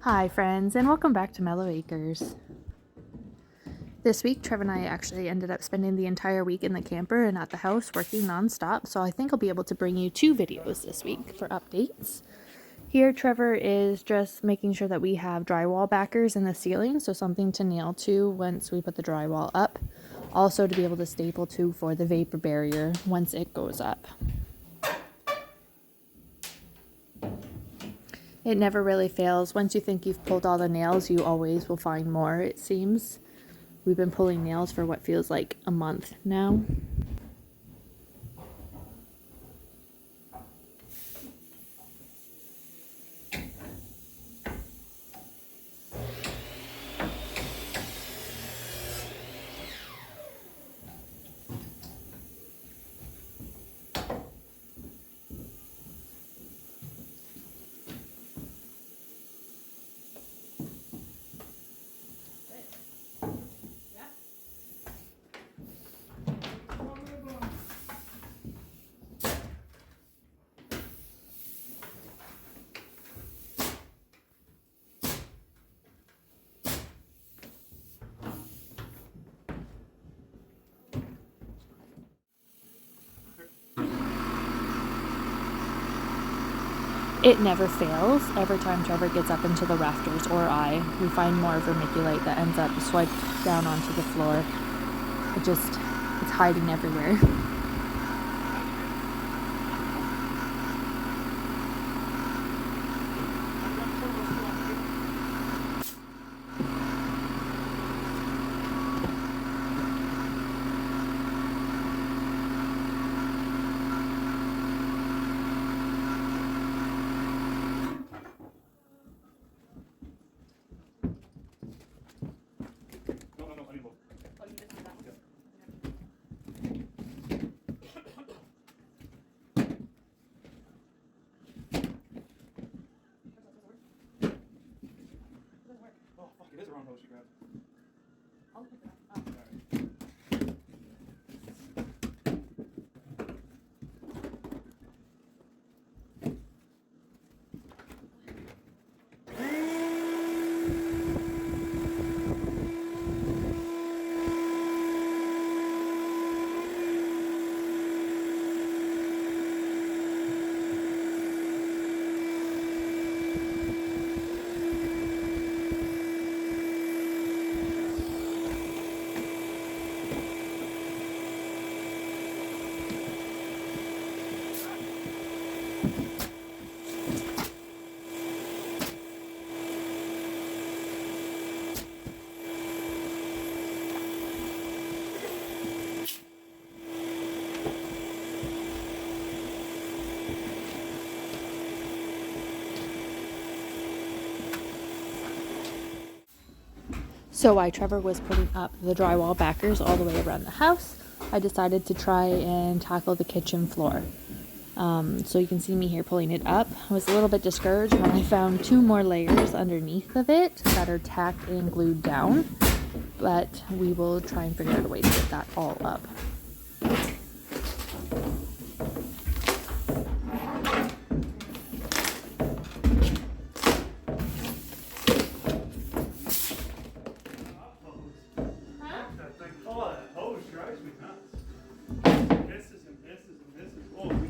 Hi friends, and welcome back to Mellow Acres. This week, Trev and I actually ended up spending the entire week in the camper and at the house working non-stop, so I think I'll be able to bring you 2 videos this week for updates. Here, Trevor is just making sure that we have drywall backers in the ceiling, so something to nail to once we put the drywall up. Also to be able to staple to for the vapor barrier once it goes up. It never really fails. Once you think you've pulled all the nails, you always will find more, it seems. We've been pulling nails for what feels like a month now. It never fails. Every time Trevor gets up into the rafters, or we find more vermiculite that ends up swiped down onto the floor. It's hiding everywhere. It is a wrong hose you grabbed. I'll pick it up. So while Trevor was putting up the drywall backers all the way around the house, I decided to try and tackle the kitchen floor. So you can see me here pulling it up. I was a little bit discouraged when I found 2 more layers underneath of it that are tacked and glued down, but we will try and figure out a way to get that all up.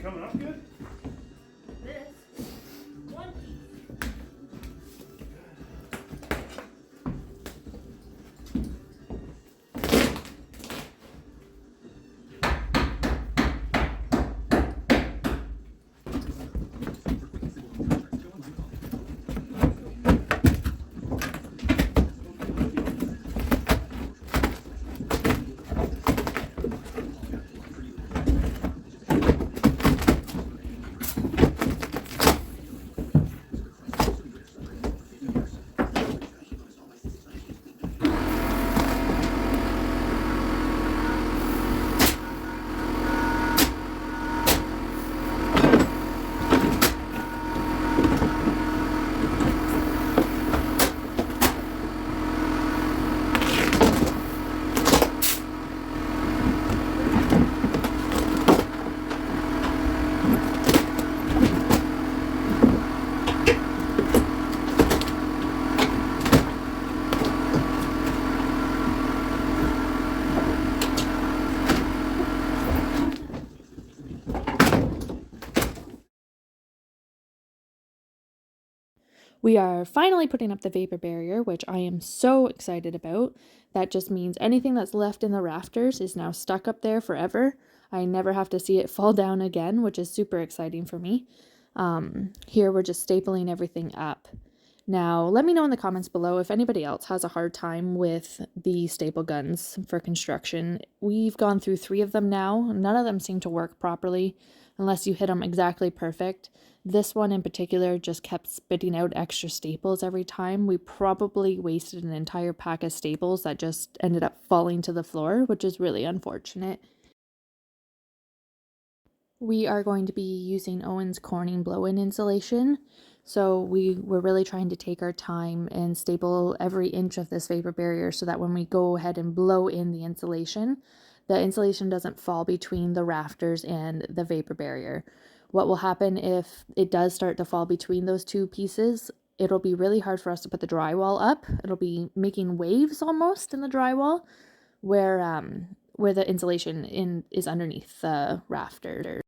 Coming up good? This one piece. We are finally putting up the vapor barrier, which I am so excited about. That just means anything that's left in the rafters is now stuck up there forever. I never have to see it fall down again, which is super exciting for me. Here we're just stapling everything up. Now, let me know in the comments below if anybody else has a hard time with the staple guns for construction. We've gone through 3 of them now. None of them seem to work properly unless you hit them exactly perfect. This one in particular just kept spitting out extra staples every time. We probably wasted an entire pack of staples that just ended up falling to the floor, which is really unfortunate. We are going to be using Owens Corning blow-in insulation. So we were really trying to take our time and staple every inch of this vapor barrier so that when we go ahead and blow in the insulation doesn't fall between the rafters and the vapor barrier. What will happen if it does start to fall between those 2 pieces, it'll be really hard for us to put the drywall up. It'll be making waves almost in the drywall where the insulation is underneath the rafter.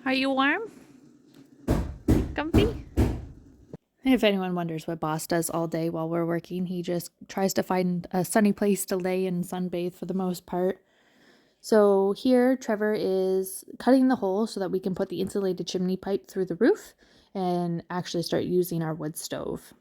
Are you warm? Comfy? If anyone wonders what Boss does all day while we're working, he just tries to find a sunny place to lay and sunbathe for the most part. So here, Trevor is cutting the hole so that we can put the insulated chimney pipe through the roof and actually start using our wood stove.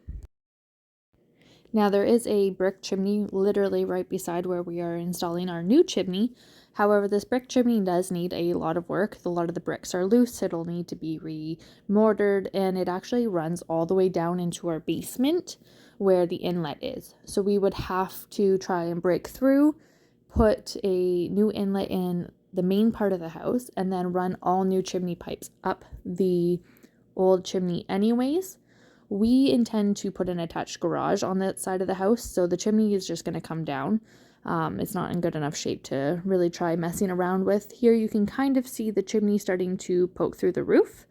Now there is a brick chimney literally right beside where we are installing our new chimney. However, this brick chimney does need a lot of work. A lot of the bricks are loose. It'll need to be re-mortared, and it actually runs all the way down into our basement where the inlet is. So we would have to try and break through, put a new inlet in the main part of the house, and then run all new chimney pipes up the old chimney anyways. We intend to put an attached garage on that side of the house, so the chimney is just going to come down. It's not in good enough shape to really try messing around with. Here you can kind of see the chimney starting to poke through the roof,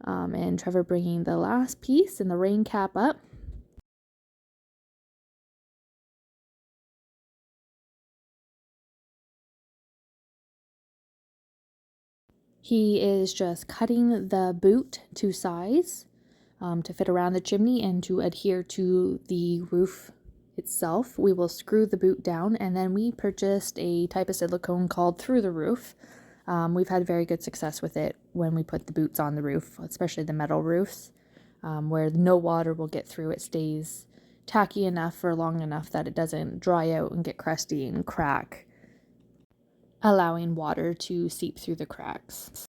and Trevor bringing the last piece and the rain cap up. He is just cutting the boot to size to fit around the chimney and to adhere to the roof itself. We will screw the boot down, and then we purchased a type of silicone called Through the Roof. We've had very good success with it when we put the boots on the roof, especially the metal roofs, where no water will get through. It stays tacky enough for long enough that it doesn't dry out and get crusty and crack, allowing water to seep through the cracks.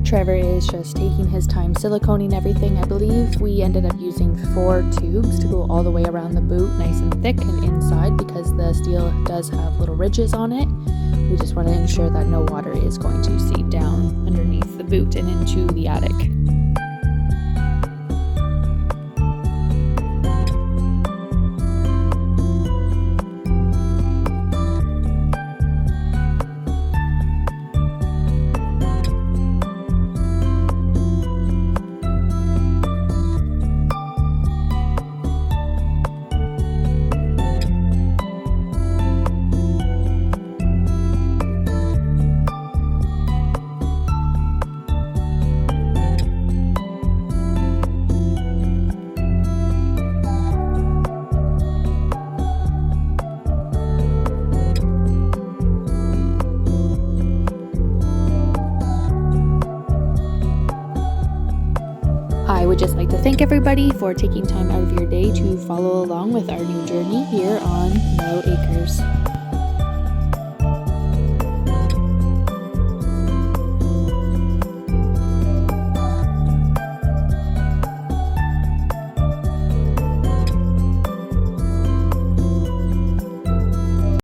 Trevor is just taking his time siliconing everything. I believe we ended up using 4 tubes to go all the way around the boot, nice and thick and inside, because the steel does have little ridges on it. We just want to ensure that no water is going to seep down underneath the boot and into the attic. I would just like to thank everybody for taking time out of your day to follow along with our new journey here on Mellow Acres.